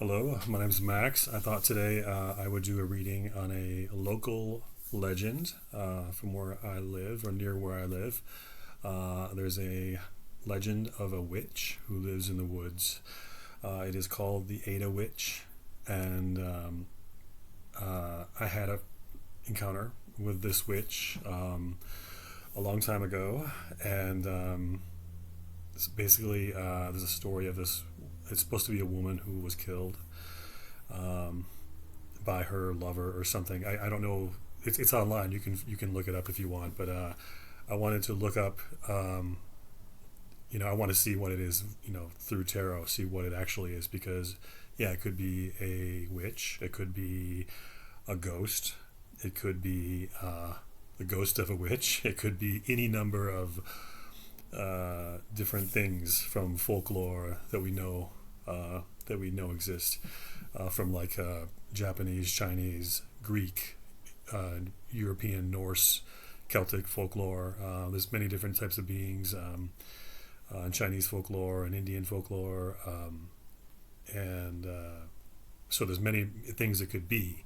Hello, my name is Max. I thought today I would do a reading on a local legend from where I live or near where I live. There's a legend of a witch who lives in the woods. It is called the Ada Witch, and I had a encounter with this witch a long time ago, and it's basically there's a story of this. It's supposed to be a woman who was killed um, by her lover or something. I don't know. It's online. You can look it up if you want. But I wanted to look up. I want to see what it is. Through tarot, see what it actually is, because yeah, it could be a witch. It could be a ghost. It could be the ghost of a witch. It could be any number of different things from folklore that we know exist, from like Japanese, Chinese, Greek, European, Norse, Celtic folklore. There's many different types of beings in Chinese folklore and Indian folklore, and so there's many things it could be.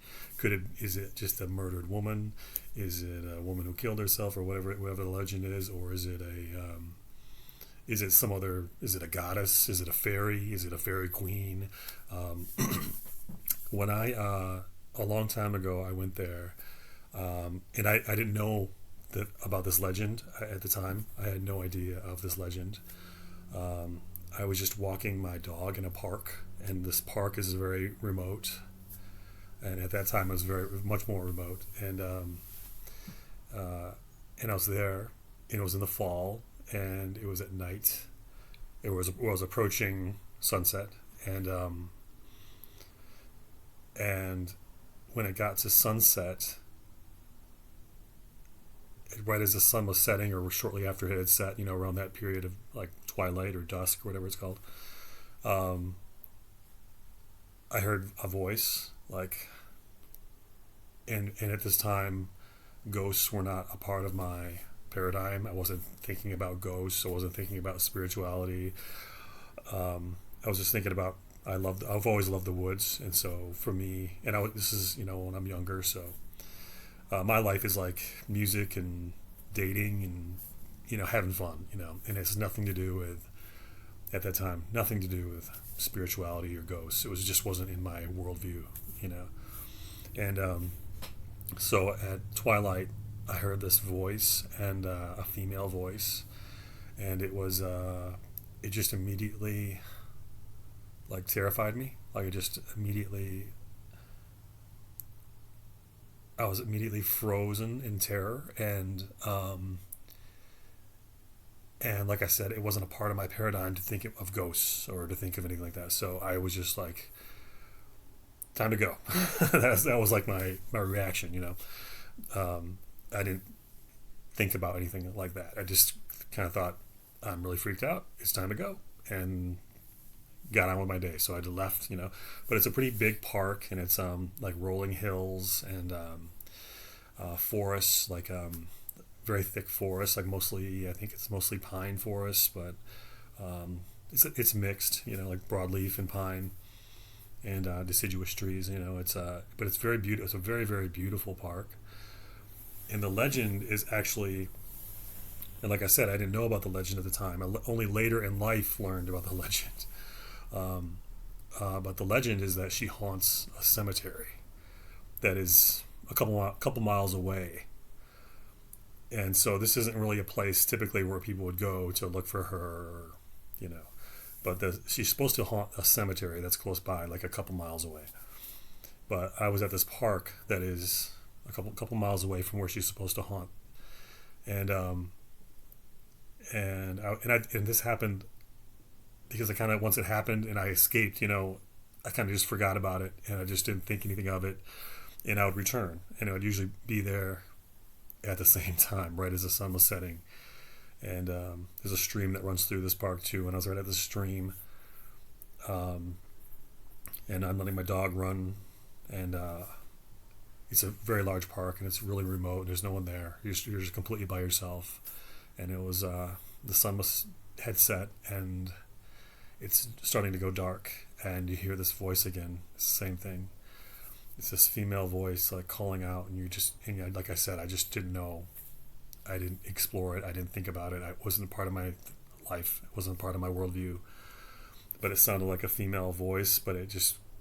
Is it just a murdered woman? Is it a woman who killed herself, or whatever the legend is, or is it some other? Is it a goddess? Is it a fairy? Is it a fairy queen? Um, when I a long time ago I went there, and I didn't know about this legend at the time. I had no idea of this legend. I was just walking my dog in a park, and this park is very remote. And at that time, it was very much more remote. And I was there, and it was in the fall, and it was at night. It was approaching sunset, and when it got to sunset, right as the sun was setting, or shortly after it had set, around that period of like twilight or dusk, or whatever it's called, um, I heard a voice like, and at this time, ghosts were not a part of my paradigm. I wasn't thinking about ghosts. I wasn't thinking about spirituality. I was just thinking about I've always loved the woods, and so for me, this is when I'm younger, so my life is like music and dating and having fun, and it's nothing to do with at that time nothing to do with spirituality or ghosts. It was just wasn't in my worldview, and so at twilight, I heard this voice, and a female voice, and it just immediately like terrified me. Like it just immediately, I was immediately frozen in terror, and like I said, it wasn't a part of my paradigm to think of ghosts or to think of anything like that. So I was just like, time to go. That was like my reaction. I didn't think about anything like that. I just kind of thought, I'm really freaked out. It's time to go, and got on with my day. So I left, But it's a pretty big park, and it's like rolling hills and forests, like very thick forests. Like mostly, I think it's mostly pine forests, but it's mixed, like broadleaf and pine and deciduous trees. But it's very beautiful. It's a very, very beautiful park. And the legend is actually, and like I said, I didn't know about the legend at the time. Only later in life learned about the legend. But the legend is that she haunts a cemetery that is a couple miles away. And so this isn't really a place typically where people would go to look for her, you know. But she's supposed to haunt a cemetery that's close by, like a couple miles away. But I was at this park that is a couple miles away from where she's supposed to haunt, and and this happened because I kind of, once it happened and I escaped, I kind of just forgot about it, and I just didn't think anything of it, and I would return, and I would usually be there at the same time, right as the sun was setting. And there's a stream that runs through this park too, and I was right at the stream, um, and I'm letting my dog run, and it's a very large park, and it's really remote. There's no one there. You're just completely by yourself, and it was the sun had set, and it's starting to go dark, and you hear this voice again. Same thing. It's this female voice like calling out, and like I said, I just didn't know. I didn't explore it. I didn't think about it. It wasn't a part of my life. It wasn't a part of my worldview. But it sounded like a female voice. But it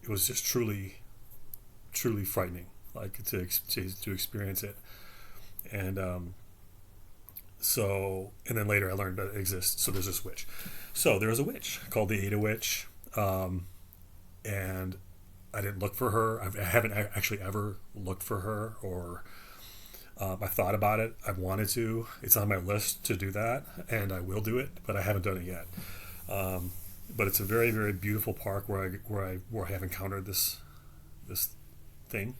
was just truly, truly frightening. Like to experience it, and and then later I learned that it exists. So there's this witch. So there was a witch called the Ada Witch, and I didn't look for her. I haven't actually ever looked for her, or I thought about it. I wanted to. It's on my list to do that, and I will do it, but I haven't done it yet. But it's a very, very beautiful park where I have encountered this thing,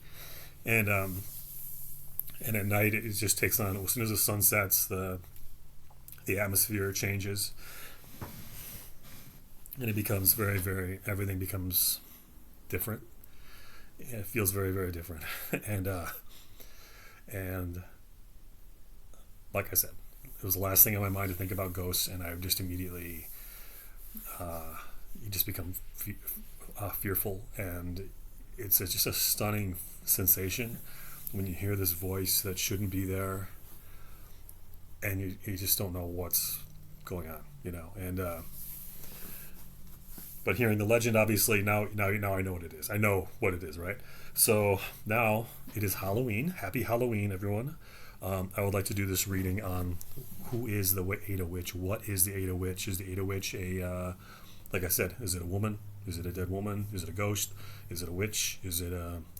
and at night it just takes on. As soon as the sun sets, the atmosphere changes, and it becomes very, very. Everything becomes different. It feels very, very different, and like I said, it was the last thing on my mind to think about ghosts, and I just immediately you just become fearful, and it's just a stunning sensation when you hear this voice that shouldn't be there, and you just don't know what's going on, and but hearing the legend, obviously now I know what it is. I know what it is, right? So now it is Halloween. Happy Halloween, everyone. I would like to do this reading on who is the Ada Witch. What is the Ada Witch? Is the Ada Witch like I said, is it a woman? Is it a dead woman? Is it a ghost? Is it a witch?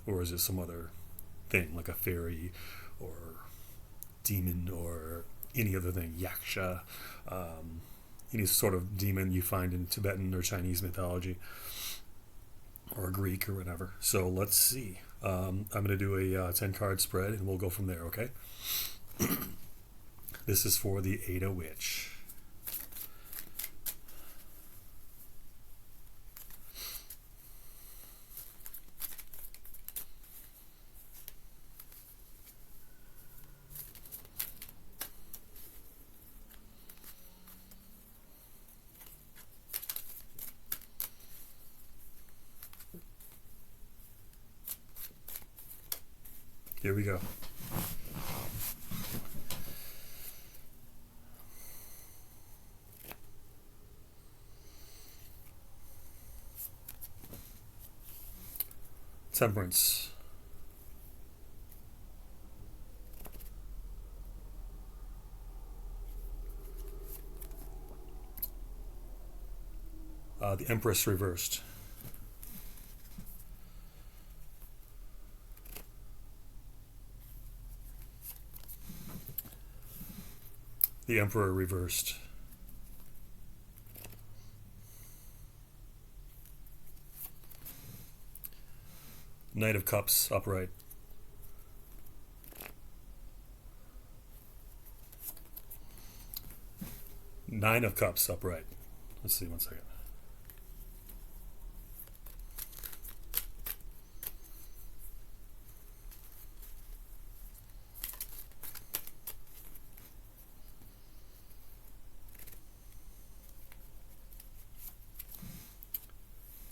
Or is it some other thing like a fairy or demon or any other thing? Yaksha, any sort of demon you find in Tibetan or Chinese mythology, or Greek or whatever. So let's see. I'm going to do a 10-card spread, and we'll go from there, okay? This is for the Ada Witch. Here we go. Temperance. The Empress reversed. The Emperor reversed. Knight of Cups upright. Nine of Cups upright. Let's see, one second.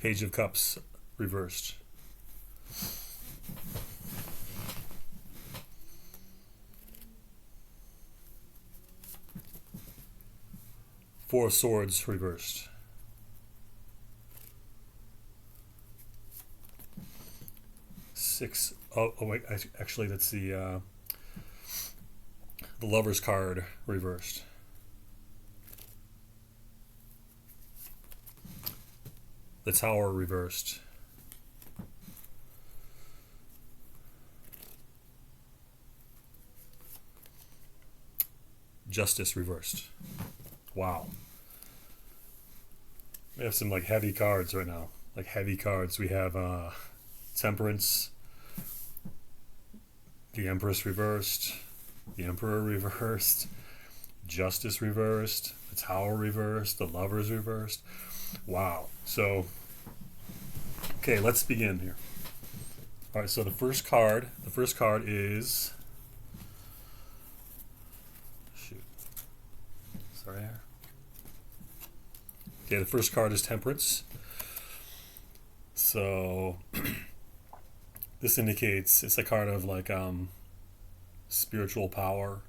Page of Cups reversed. Four of Swords reversed. Six. Oh wait, actually that's the Lover's card reversed. The Tower reversed. Justice reversed. Wow. We have some like heavy cards right now. Like heavy cards. We have Temperance, the Empress reversed, the Emperor reversed, Justice reversed, the Tower reversed, the Lovers reversed. Wow. So, okay, let's begin here. All right, so the first card is, shoot. Sorry. Okay, the first card is Temperance. So this indicates it's a card of like spiritual power.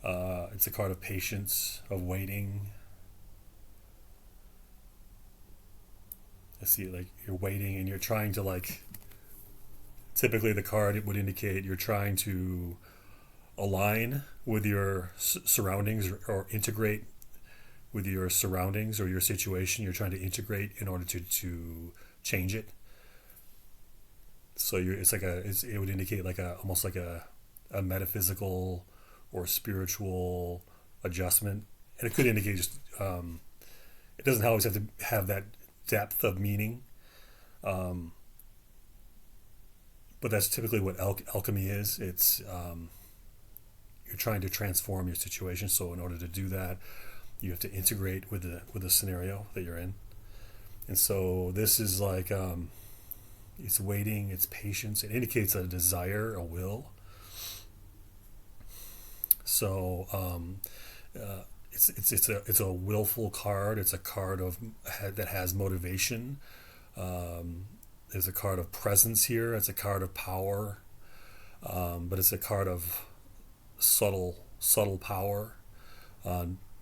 It's a card of patience, of waiting. I see like you're waiting and you're trying to like. Typically, the card it would indicate you're trying to align with your surroundings or integrate with your surroundings or your situation. You're trying to integrate in order to change it. So it's like it would indicate like almost like a metaphysical or spiritual adjustment, and it could indicate just it doesn't always have to have that depth of meaning, but that's typically what alchemy is. It's you're trying to transform your situation. So in order to do that, you have to integrate with the scenario that you're in. And so this is like it's waiting, it's patience. It indicates a desire, a will. So it's a willful card. It's a card of that has motivation. There's a card of presence here. It's a card of power, but it's a card of subtle power.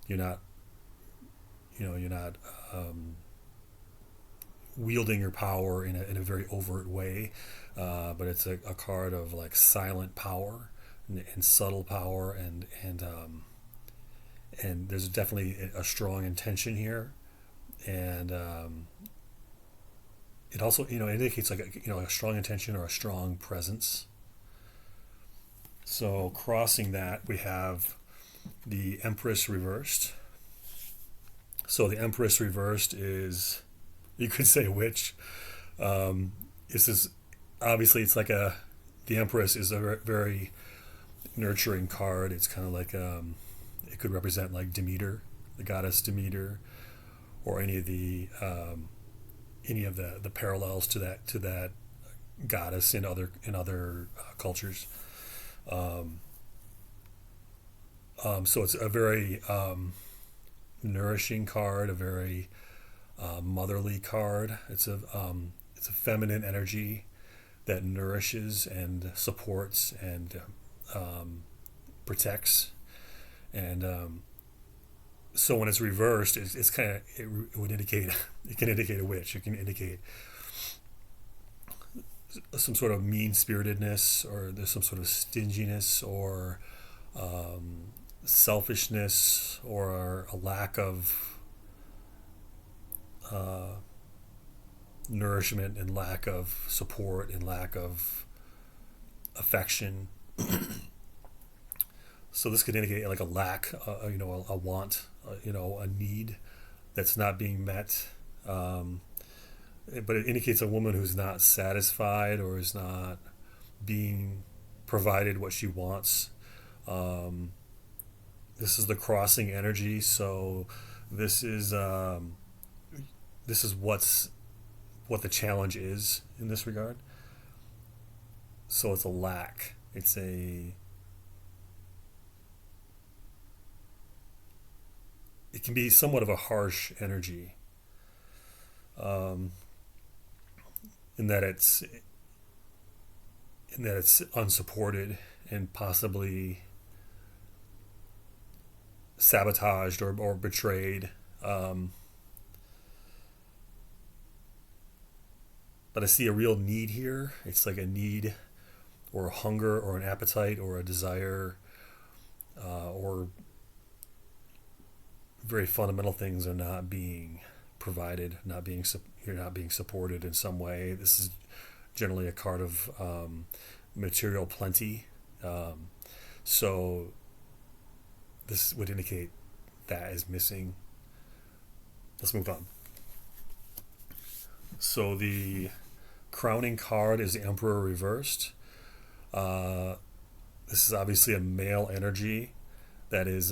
You're not, you're not wielding your power in a very overt way, but it's a card of like silent power and subtle power, and there's definitely a strong intention here, and it also indicates like a strong intention or a strong presence. So crossing that, we have the Empress reversed. So the Empress reversed is, you could say, a witch. This is obviously it's like the Empress is a very nurturing card. It's kind of like it could represent like Demeter, the goddess Demeter, or any of the parallels to that goddess in other cultures. So it's a very nourishing card, a very motherly card. It's a feminine energy that nourishes and supports and protects. And so when it's reversed, it's kind of it would indicate it can indicate a witch. It can indicate some sort of mean spiritedness, or there's some sort of stinginess, or selfishness, or a lack of nourishment, and lack of support, and lack of affection. So this could indicate like a lack, a want, a need that's not being met. But it indicates a woman who's not satisfied or is not being provided what she wants. This is the crossing energy, so this is what the challenge is in this regard. So it's a lack. It can be somewhat of a harsh energy, in that it's unsupported and possibly sabotaged or betrayed. But I see a real need here. It's like a need, or a hunger, or an appetite, or a desire, or very fundamental things are not being provided, you're not being supported in some way. This is generally a card of material plenty. So this would indicate that is missing. Let's move on. So the crowning card is the Emperor reversed. This is obviously a male energy that is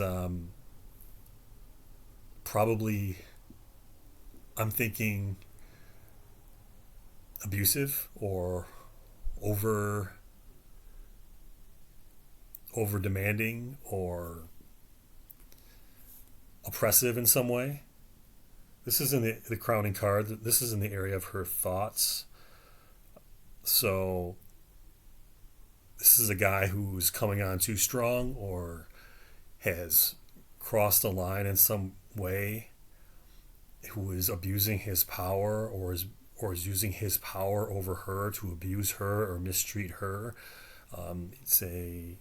probably, I'm thinking, abusive or over demanding or oppressive in some way. This is in the crowning card. This is in the area of her thoughts. So this is a guy who's coming on too strong or has crossed a line in some way, who is abusing his power or is using his power over her to abuse her or mistreat her. It's a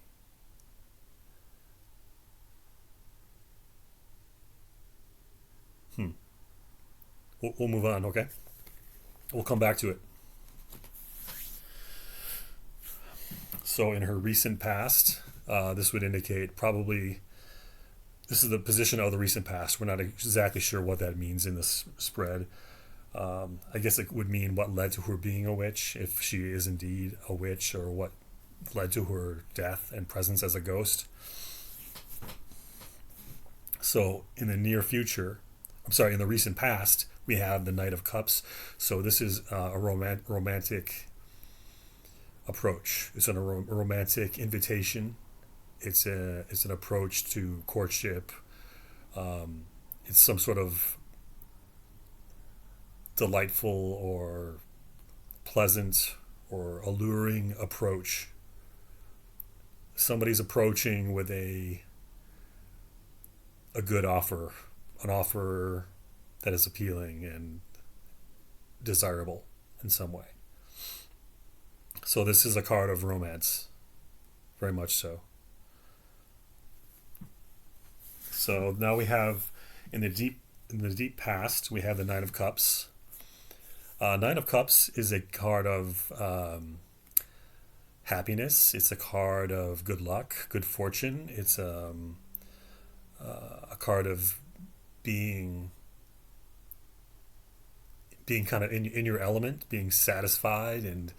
hmm. We'll move on. Okay, we'll come back to it. So in her recent past, this would indicate probably this is the position of the recent past. We're not exactly sure what that means in this spread. I guess it would mean what led to her being a witch, if she is indeed a witch, or what led to her death and presence as a ghost. So in the near future, I'm sorry, in the recent past, we have the Knight of Cups. So this is a romantic approach. It's a romantic invitation. It's an approach to courtship. It's some sort of delightful or pleasant or alluring approach. Somebody's approaching with a good offer, an offer that is appealing and desirable in some way. So this is a card of romance, very much so. So now we have in the deep past we have the Nine of Cups. Nine of Cups is a card of happiness. It's a card of good luck, good fortune. It's a card of being kind of in your element, being satisfied and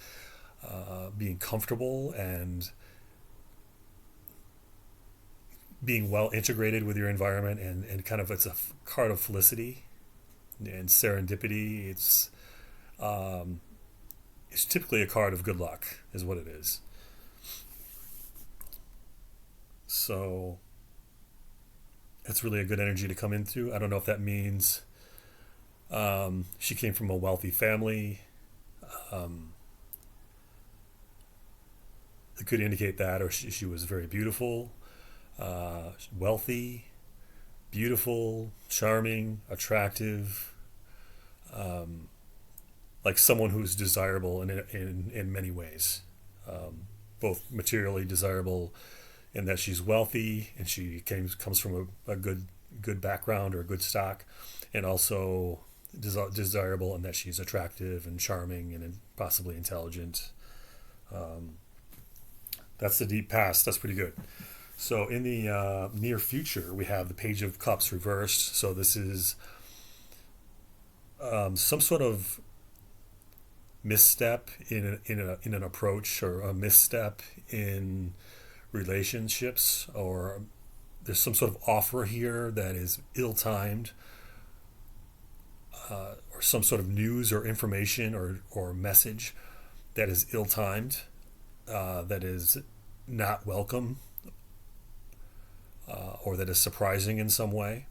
being comfortable and being well integrated with your environment, and kind of it's a card of felicity and serendipity. It's typically a card of good luck, is what it is. So it's really a good energy to come into. I don't know if that means she came from a wealthy family. Um, it could indicate that, or she was very beautiful, wealthy, beautiful, charming, attractive, um, like someone who's desirable in many ways, both materially desirable in that she's wealthy and comes from a good background or a good stock, and also desirable in that she's attractive and charming and possibly intelligent. Um, that's the deep past. That's pretty good. So in the near future, we have the Page of Cups reversed. So this is some sort of misstep in an approach, or a misstep in relationships, or there's some sort of offer here that is ill-timed, or some sort of news or information or message that is ill-timed, that is not welcome, or that is surprising in some way.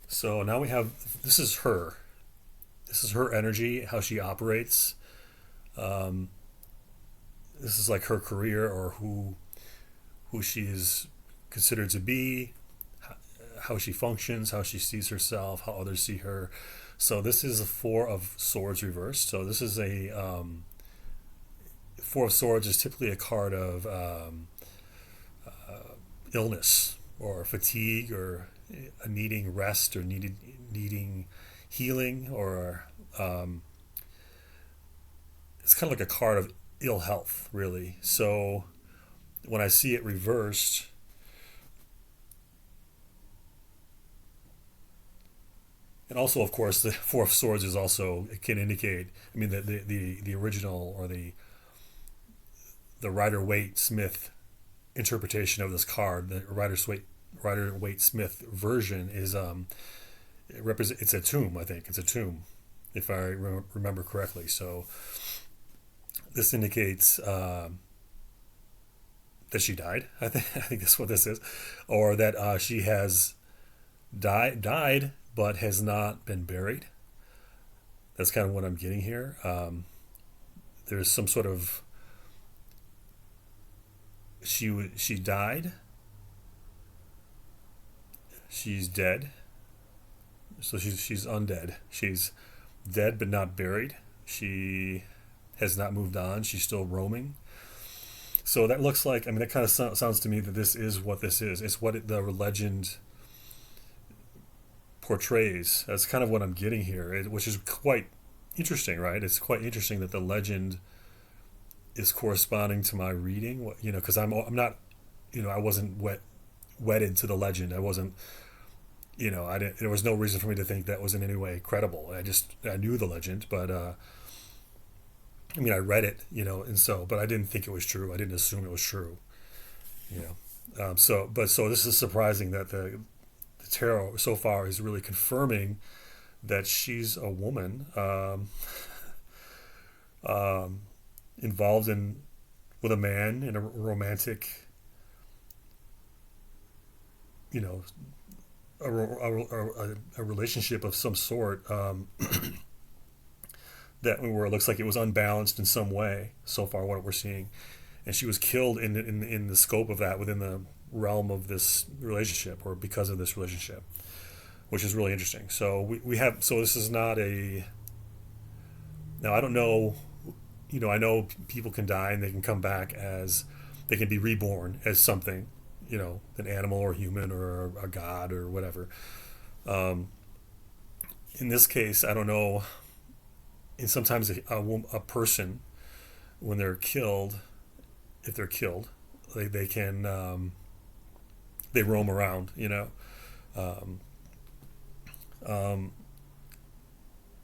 So now we have this is her. This is her energy, how she operates. Um, this is like her career, or who she is considered to be, how she functions, how she sees herself, how others see her. So this is a Four of Swords reversed. So this is a Four of Swords is typically a card of illness or fatigue, or needing rest, or needing healing, or it's kind of like a card of ill health, really. So when I see it reversed, and also, of course, the Four of Swords is also, it can indicate. I mean, the original, or the Rider Waite Smith interpretation of this card, the Rider Waite Smith version is it represent it's a tomb. I think it's a tomb, if I remember correctly. So this indicates that she died. I think that's what this is, or that she has died but has not been buried. That's kind of what I'm getting here. There's some sort of she died. She's dead. So she's undead. She's dead but not buried. She has not moved on. She's still roaming. So that looks like, I mean, that kind of sounds to me that this is what this is. It's what the legend portrays. That's kind of what I'm getting here, which is quite interesting, right? It's quite interesting that the legend is corresponding to my reading. You know, because I'm not, you know, I wasn't wedded to the legend. I wasn't, you know, I didn't. There was no reason for me to think that was in any way credible. I knew the legend, but I mean, I read it, you know, and so, but I didn't think it was true. I didn't assume it was true, you know. So this is surprising that the tarot so far is really confirming that she's a woman, um, involved in with a man in a romantic, you know, a relationship of some sort. That where it looks like it was unbalanced in some way so far what we're seeing, and she was killed in the scope of that within the realm of this relationship or because of this relationship, which is really interesting. So we have, so this is not a, now I don't know, you know, I know people can die and they can come back as, they can be reborn as something, you know, an animal or human or a god or whatever. um, in this case I don't know, and sometimes a person, when they're killed, if they're killed, they can, they roam around, you know. Um, um,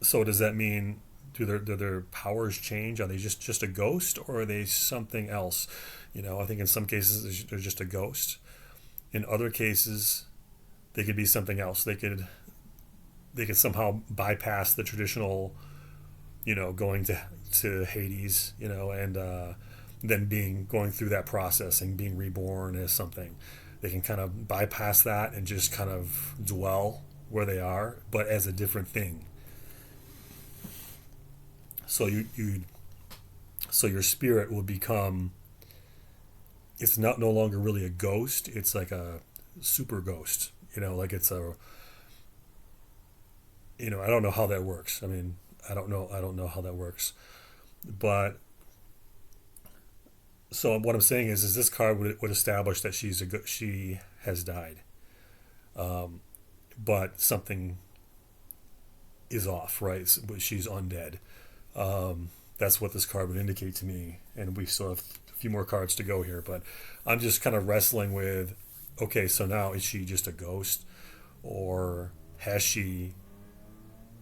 so does that mean, do their powers change? Are they just a ghost, or are they something else? You know, I think in some cases they're just a ghost. In other cases, they could be something else. They could somehow bypass the traditional, you know, going to Hades, you know, and then going through that process and being reborn as something. They can kind of bypass that and just kind of dwell where they are, but as a different thing. So so your spirit will become. It's not no longer really a ghost. It's like a super ghost. You know, like it's a. You know, I don't know how that works. I mean, I don't know. I don't know how that works, but so what I'm saying is this card would establish that she has died, um, but something is off, right? She's undead. That's what this card would indicate to me, and we still have a few more cards to go here. But I'm just kind of wrestling with, okay, so now is she just a ghost, or has she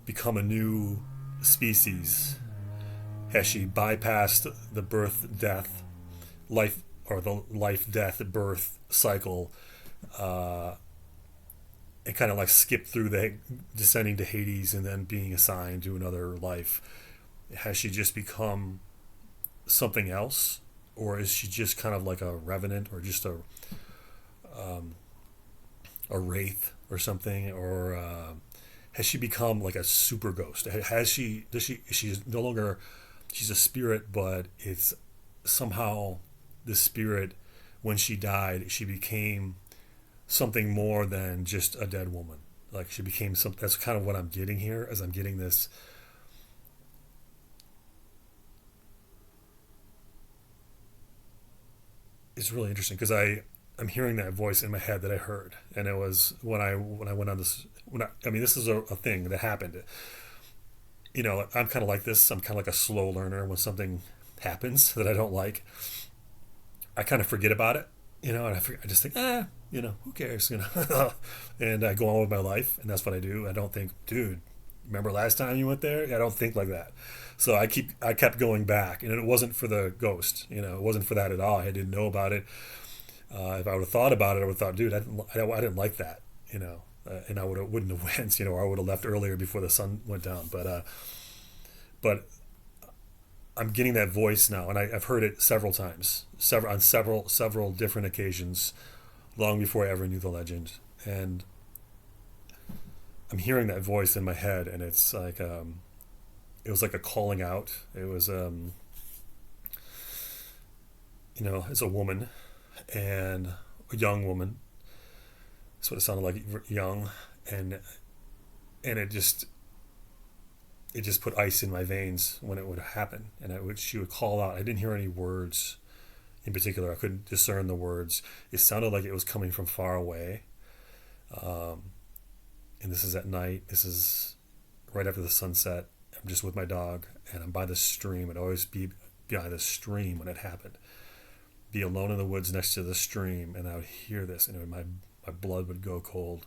become a new species? Has she bypassed the birth, death, life, or the life, death, birth cycle, uh, and kind of like skip through the descending to Hades and then being assigned to another life? Has she just become something else, or is she just kind of like a revenant, or just um, a wraith or something, or has she become like a super ghost? Has she? Does she? She's no longer. She's a spirit, but it's somehow the spirit. When she died, she became something more than just a dead woman. Like she became some. That's kind of what I'm getting here, as I'm getting this. It's really interesting because I'm hearing that voice in my head that I heard, and it was when I went on this. I mean, this is a thing that happened. You know, I'm kind of like this. I'm kind of like a slow learner. When something happens that I don't like, I kind of forget about it. You know, and I just think, you know, who cares? You know, and I go on with my life, and that's what I do. I don't think, dude, remember last time you went there? I don't think like that. So I kept going back, and it wasn't for the ghost. You know, it wasn't for that at all. I didn't know about it. If I would have thought about it, I would have thought, dude, I didn't like that. You know, and I wouldn't have went. You know, or I would have left earlier before the sun went down. But I'm getting that voice now, and I've heard it several times, several different occasions, long before I ever knew the legend. And I'm hearing that voice in my head, and it's like it was like a calling out. It was it's a woman, and a young woman. That's what it sounded like, young, and it just put ice in my veins when it would happen, and she would call out. I didn't hear any words in particular. I couldn't discern the words. It sounded like it was coming from far away. Um, and this is at night. This is right after the sunset. I'm just with my dog, and I'm by the stream. I'd always be by the stream when it happened. Be alone in the woods next to the stream, and I would hear this, and my blood would go cold.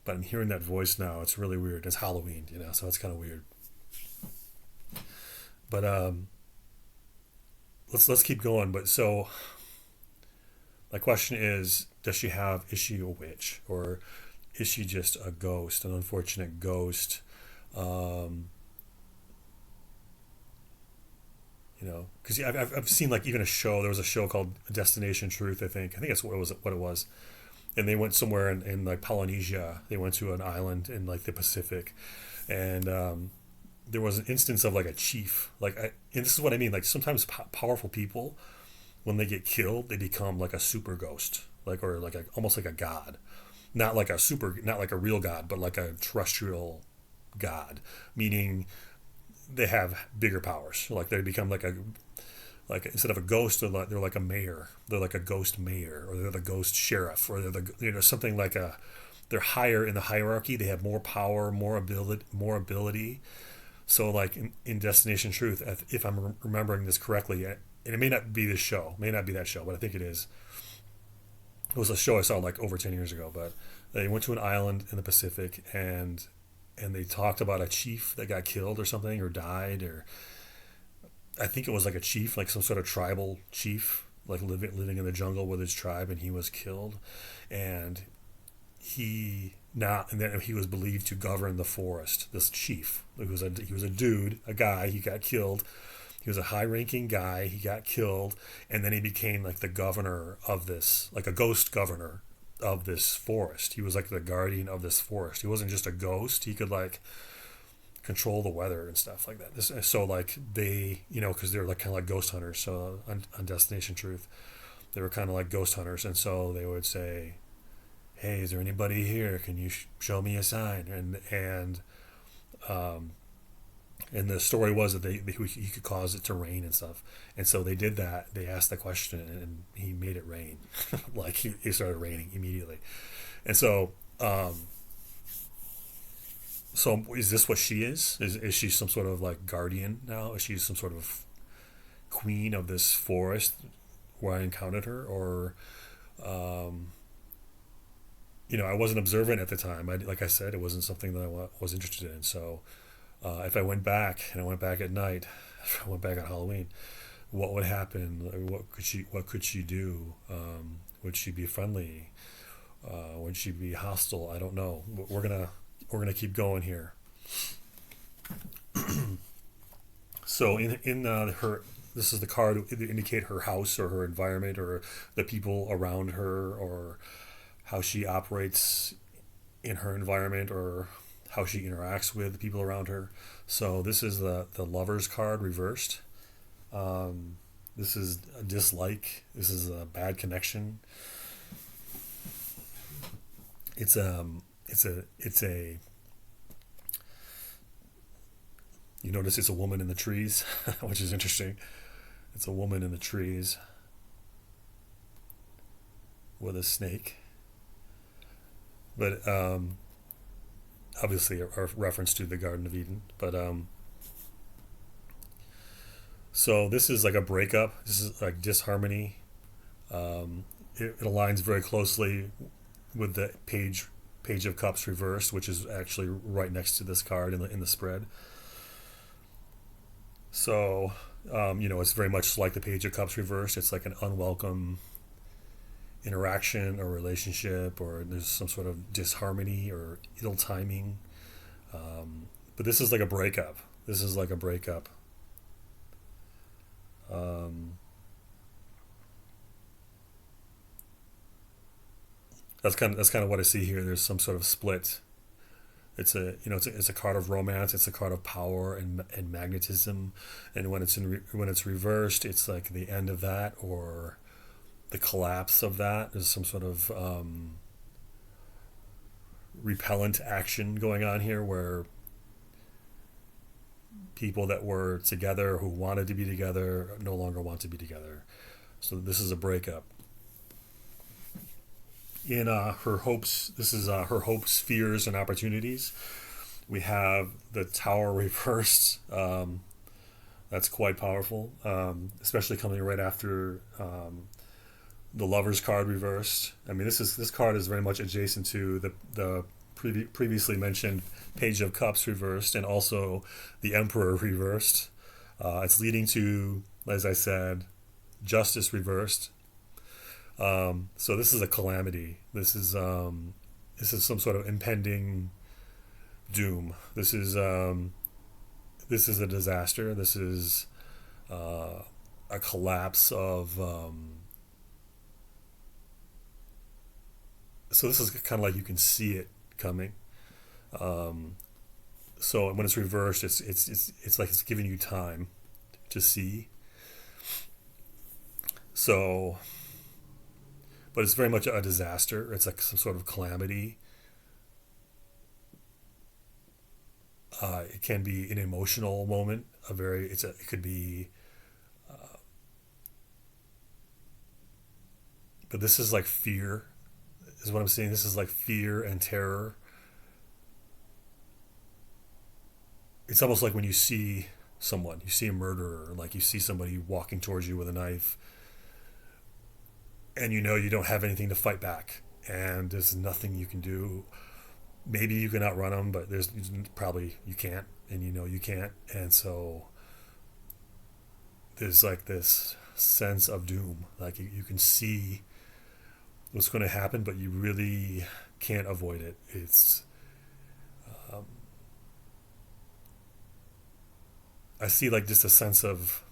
But I'm hearing that voice now. It's really weird. It's Halloween, so it's kind of weird. But let's keep going. But so my question is, is she a witch, or is she just a ghost, an unfortunate ghost? Um, because I've seen like even a show. There was a show called Destination Truth. I think that's what it was. And they went somewhere in like Polynesia. They went to an island in like the Pacific, and there was an instance of like a chief. And this is what I mean. Like sometimes powerful people, when they get killed, they become like a super ghost, or like almost like a god, not like a real god, but like a terrestrial god, meaning they have bigger powers. Like they become like instead of a ghost, they're like a mayor. They're like a ghost mayor, or they're the ghost sheriff, or they're something like they're higher in the hierarchy. They have more power, more ability. So like in Destination Truth, if I'm remembering this correctly, and it may not be this show, may not be that show, but I think it is. It was a show I saw like over 10 years ago, but they went to an island in the Pacific, and they talked about a chief that got killed or something, or died, or I think it was like a chief, like some sort of tribal chief, like living in the jungle with his tribe, and he was killed, and and then he was believed to govern the forest. This chief, he was a dude, a guy. He got killed. He was a high-ranking guy. He got killed, and then he became like the governor of this, like a ghost governor of this forest. He was like the guardian of this forest. He wasn't just a ghost. He could like control the weather and stuff like that. So like they, because they're like kind of like ghost hunters. So on Destination Truth, they were kind of like ghost hunters, and so they would say, "Hey, is there anybody here? Can you show me a sign?" Um, and the story was that he could cause it to rain and stuff, and so they did that. They asked the question, and he made it rain. Like it started raining immediately, and so. So is this what she is? Is she some sort of like guardian now? Is she some sort of queen of this forest where I encountered her, or um, I wasn't observant at the time. Like I said, it wasn't something that I was interested in. So if I went back, and I went back at night, if I went back on Halloween, what would happen? Like, what could she do? Would she be friendly? Would she be hostile? I don't know. We're gonna keep going here. So in her, this is the card to indicate her house or her environment or the people around her, or how she operates in her environment, or how she interacts with the people around her. So this is the Lover's card reversed. This is a dislike. This is a bad connection. It's a you notice it's a woman in the trees, which is interesting. It's a woman in the trees with a snake, but obviously a reference to the Garden of Eden. But so this is like a breakup. This is like disharmony. It aligns very closely with the Page of Cups reversed, which is actually right next to this card in the spread. So, it's very much like the Page of Cups reversed. It's like an unwelcome interaction or relationship, or there's some sort of disharmony or ill timing. But this is like a breakup. This is like a breakup. Um, that's kind of what I see here. There's some sort of split. It's a it's a card of romance. It's a card of power and magnetism, and when it's reversed, it's like the end of that or the collapse of that. There's some sort of repellent action going on here where people that were together who wanted to be together no longer want to be together. So this is a breakup. In her hopes, this is her hopes, fears, and opportunities. We have the Tower reversed. That's quite powerful, especially coming right after the Lovers card reversed. I mean, this card is very much adjacent to the previously mentioned Page of Cups reversed, and also the Emperor reversed. It's leading to, as I said, Justice reversed. So this is a calamity. This is some sort of impending doom. This is a disaster. This is a collapse of. So this is kind of like you can see it coming. Um, so when it's reversed, it's like it's giving you time to see. So, but it's very much a disaster. It's like some sort of calamity. It can be an emotional moment. It could be, but this is like fear. Is what I'm saying. This is like fear and terror. It's almost like when you see someone, you see a murderer, like you see somebody walking towards you with a knife, and you know you don't have anything to fight back, and there's nothing you can do. Maybe you can outrun them, but there's probably you can't, and you know you can't, and so there's like this sense of doom. Like you can see what's going to happen, but you really can't avoid it. Um, I see like just a sense of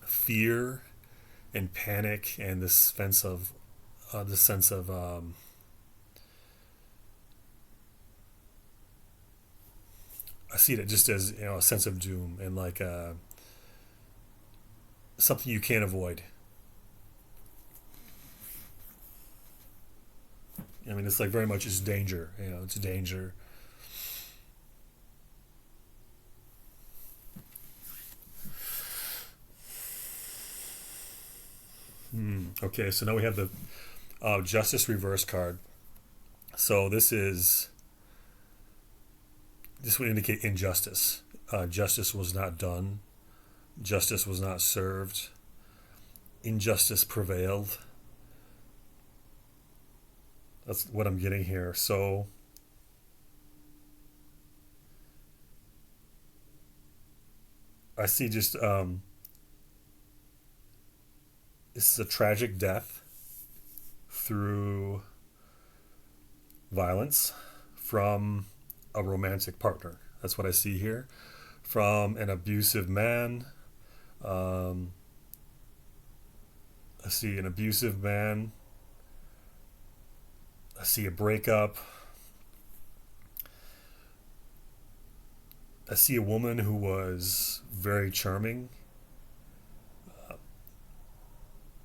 fear and panic, and this sense of I see it just as a sense of doom and like something you can't avoid. I mean, it's like very much it's danger. It's danger. Okay, so now we have the Justice Reverse card. So this would indicate injustice. Justice was not done. Justice was not served. Injustice prevailed. That's what I'm getting here. So I see just this is a tragic death through violence from a romantic partner. That's what I see here. From an abusive man. Um, I see an abusive man. I see a breakup. I see a woman who was very charming,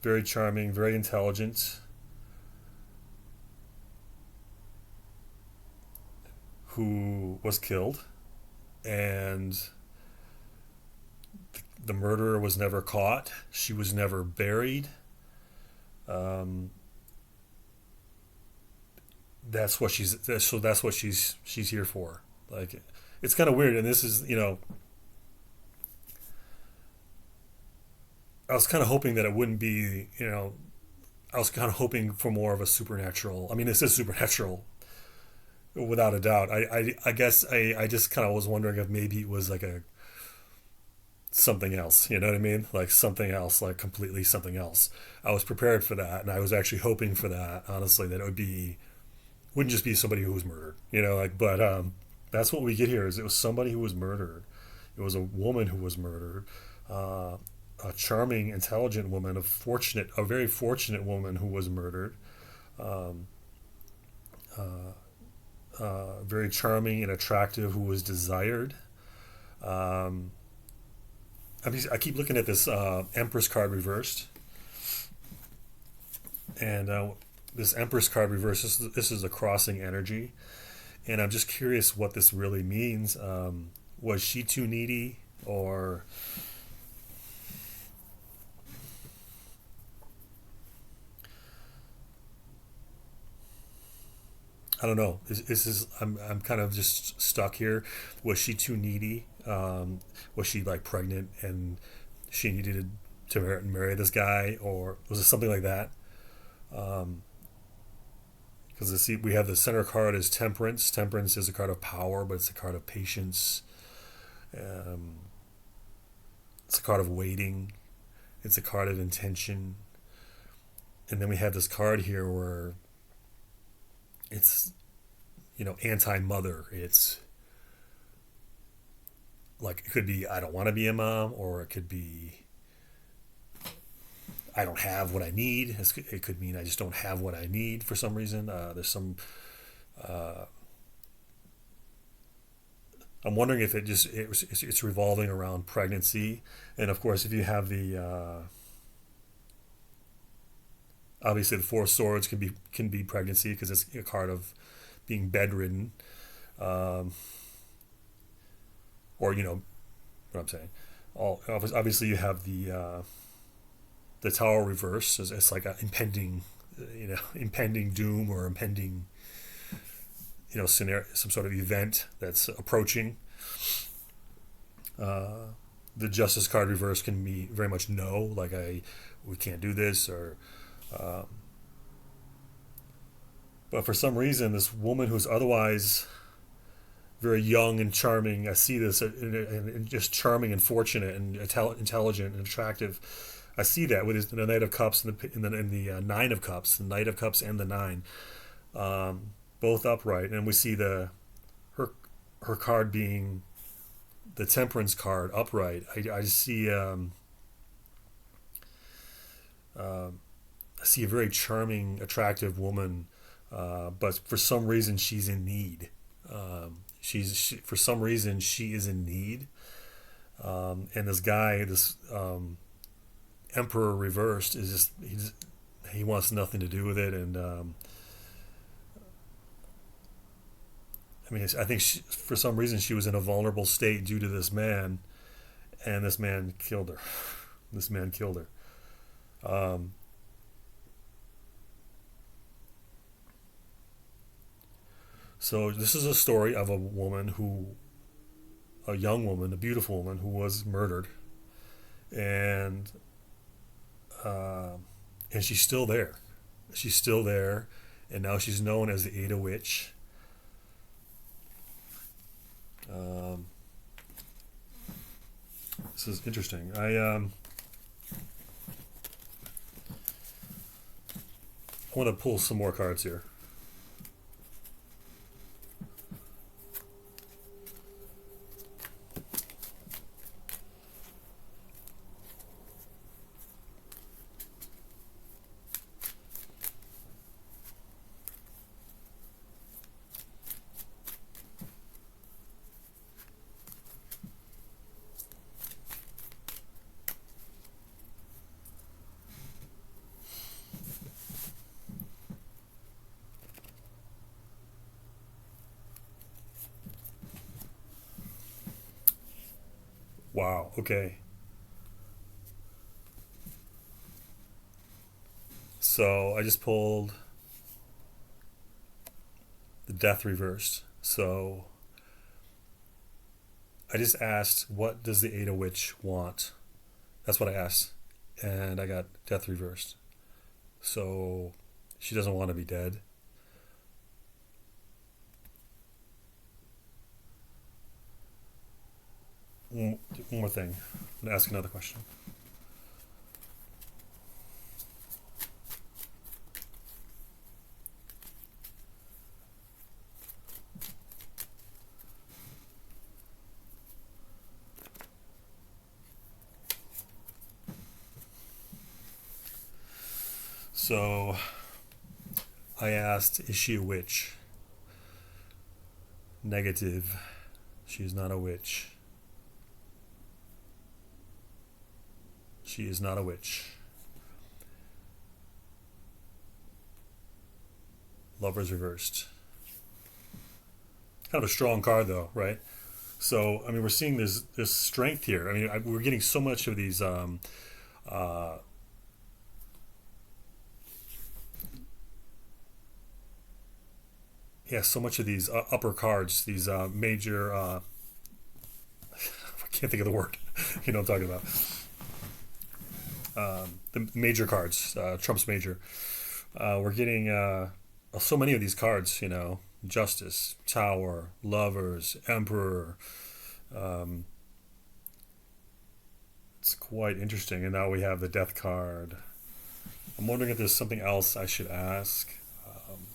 very intelligent, who was killed, and the murderer was never caught. She was never buried. Um, that's what she's here for. Like, it's kind of weird, and this is I was kind of hoping that it wouldn't be I was kind of hoping for more of a supernatural. I mean, this is supernatural without a doubt. I guess I just kind of was wondering if maybe it was like a something else. You know what I mean? Like something else, like completely something else. I was prepared for that, and I was actually hoping for that. Honestly, that wouldn't just be somebody who was murdered. But that's what we get here. Is it was somebody who was murdered. It was a woman who was murdered. Uh, a charming, intelligent woman, a very fortunate woman who was murdered. Um, Very charming and attractive, who was desired. Um, I keep looking at this Empress card reversed, and this Empress card reversed. This is a crossing energy, and I'm just curious what this really means. Was she too needy, or I don't know. I'm kind of just stuck here. Was she too needy? Was she like pregnant and she needed to marry this guy, or was it something like that? Um, because we have the center card is Temperance. Temperance is a card of power, but it's a card of patience. Um, it's a card of waiting. It's a card of intention. And then we have this card here where it's anti-mother. It's like it could be I don't want to be a mom, or it could be I don't have what I need. It could mean I just don't have what I need for some reason. There's some. Uh, I'm wondering if it's revolving around pregnancy, and of course, if you have the obviously the Four of Swords can be pregnancy because it's a card of being bedridden, um, or what I'm saying. Obviously you have the Tower reverse. It's like a impending, impending doom or impending, scenario, some sort of event that's approaching. Uh, the Justice card reverse can be very much no, like we can't do this, or um, but for some reason this woman who's otherwise very young and charming, I see this and just charming and fortunate and intelligent and attractive. I see that with the Knight of Cups and the Nine of Cups, the Knight of Cups and the Nine, both upright, and we see her her card being the Temperance card upright. I see I see a very charming, attractive woman, but for some reason she's in need. For some reason she is in need, and this guy, this Emperor reversed, is he wants nothing to do with it, and I mean I think for some reason she was in a vulnerable state due to this man, and this man killed her. This man killed her. Um, so this is a story of a young woman, a beautiful woman who was murdered, and uh, and she's still there. She's still there, and now she's known as the Ada Witch. Um, this is interesting. I want to pull some more cards here. Wow. Okay. So I just pulled the Death reversed. So I just asked, what does the Ada Witch want? That's what I asked, and I got Death reversed. So she doesn't want to be dead. One more thing. I'm gonna ask another question. So I asked, is she a witch? Negative. She is not a witch. She is not a witch. Lovers reversed. Kind of a strong card, though, right? So, I mean, we're seeing this strength here. I mean, we're getting so much of these uh, yeah, so much of these upper cards, these major. I can't think of the word. You know what I'm talking about. The major cards, Trump's major. We're getting so many of these cards. You know, Justice, Tower, Lovers, Emperor. Um, it's quite interesting. And now we have the Death card. I'm wondering if there's something else I should ask. Um,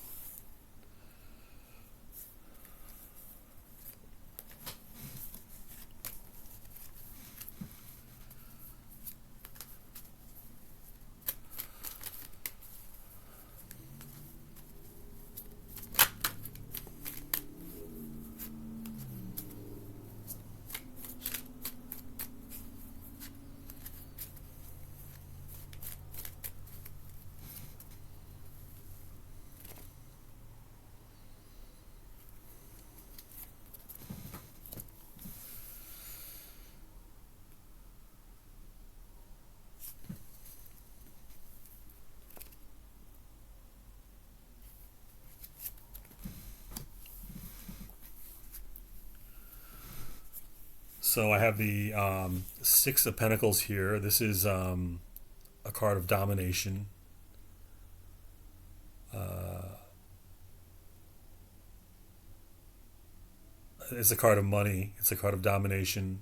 so I have the Six of Pentacles here. This is a card of domination. Uh, it's a card of money. It's a card of domination,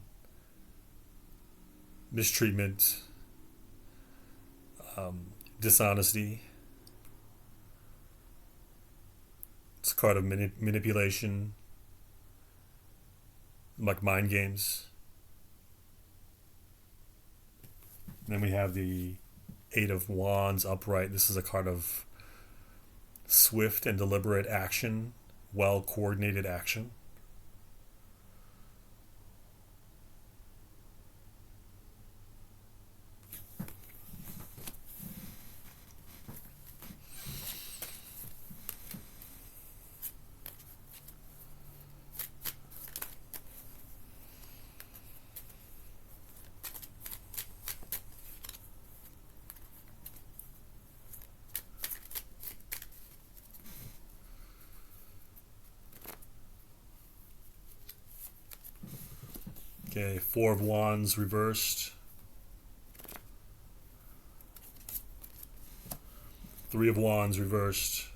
mistreatment, dishonesty. It's a card of manipulation, like mind games. And then we have the Eight of Wands upright. This is a card of swift and deliberate action, well coordinated action. Okay, Four of Wands reversed. Three of Wands reversed.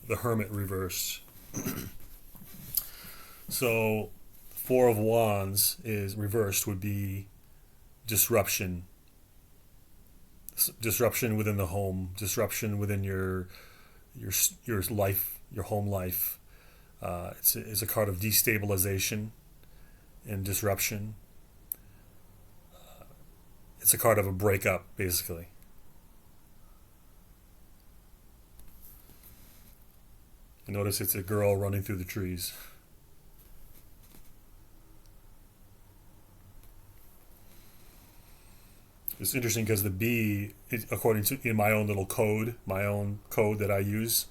The Hermit reversed. So, Four of Wands is reversed would be disruption. Disruption within the home, disruption within your your life, your home life. It's a card of destabilization and disruption. It's a card of a breakup, basically. And notice it's a girl running through the trees. It's interesting because the bee, according to in my own little code, my own code that I use,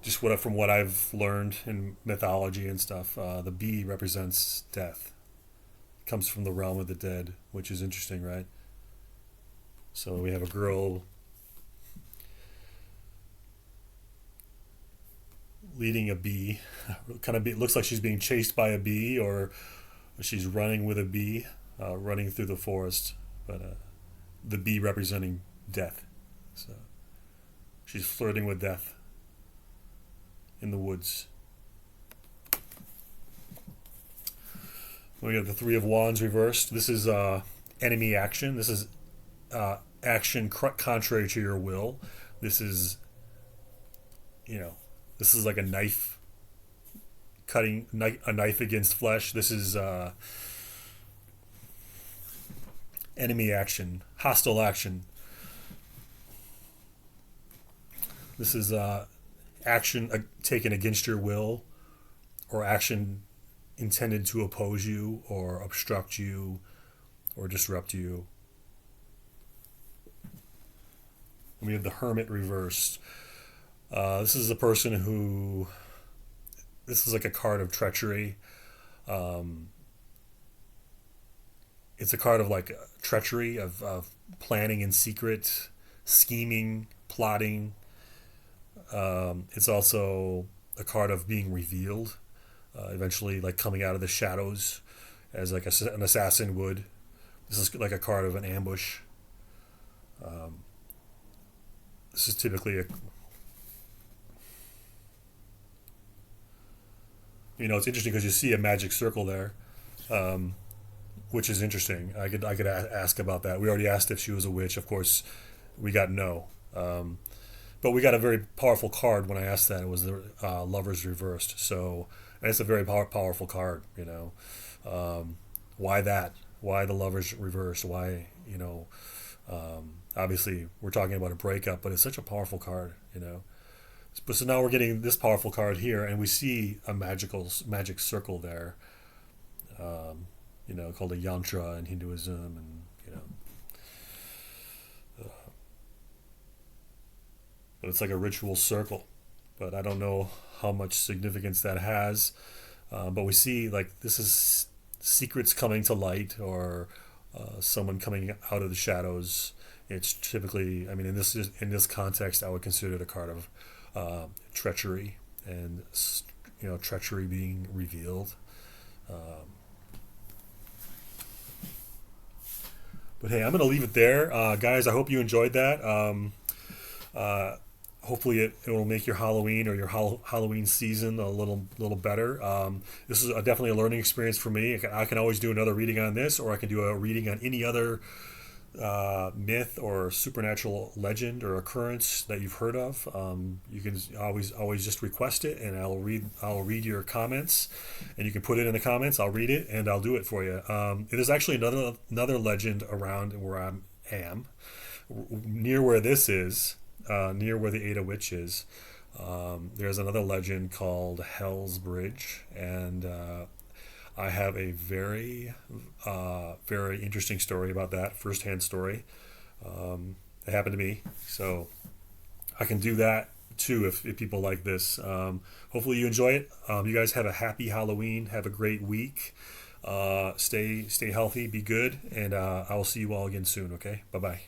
just from what I've learned in mythology and stuff, the bee represents death. It comes from the realm of the dead, which is interesting, right? So we have a girl leading a bee. Kind of looks like she's being chased by a bee, or she's running with a bee, running through the forest. But the bee representing death. So she's flirting with death in the woods. We got the Three of Wands reversed. This is enemy action. This is action contrary to your will. This is, this is like a knife cutting a knife against flesh. This is enemy action, hostile action. This is action taken against your will, or action intended to oppose you or obstruct you or disrupt you. And we have the Hermit reversed. This is a person who. This is like a card of treachery. Um, it's a card of like treachery, of planning in secret, scheming, plotting. It's also a card of being revealed, eventually like coming out of the shadows, as like an assassin would. This is like a card of an ambush. Um, this is typically a, it's interesting because you see a magic circle there, um, which is interesting. I could ask about that. We already asked if she was a witch. Of course, we got no. But we got a very powerful card when I asked that. It was the Lovers reversed. So, and it's a very powerful card. Why that? Why the Lovers reversed? Why obviously we're talking about a breakup, but it's such a powerful card. But so now we're getting this powerful card here, and we see a magic circle there. Called a yantra in Hinduism, and but it's like a ritual circle. But I don't know how much significance that has. But we see like this is secrets coming to light, or someone coming out of the shadows. It's typically, in this context, I would consider it a card of treachery, and treachery being revealed. Um, but hey, I'm going to leave it there, guys. I hope you enjoyed that. Uh, Hopefully it will make your Halloween or your Halloween season a little better. This is definitely a learning experience for me. I can always do another reading on this, or I can do a reading on any other myth or supernatural legend or occurrence that you've heard of. You can always just request it, and I'll read your comments, and you can put it in the comments. I'll read it and I'll do it for you. It is actually another legend around where I am, near where this is. Near where the Ada Witch is, there's another legend called Hell's Bridge, and I have a very, very interesting story about that, first-hand story. It happened to me, so I can do that too if people like this. Hopefully you enjoy it. You guys have a happy Halloween. Have a great week. Stay healthy, be good, and I will see you all again soon. Okay, bye bye.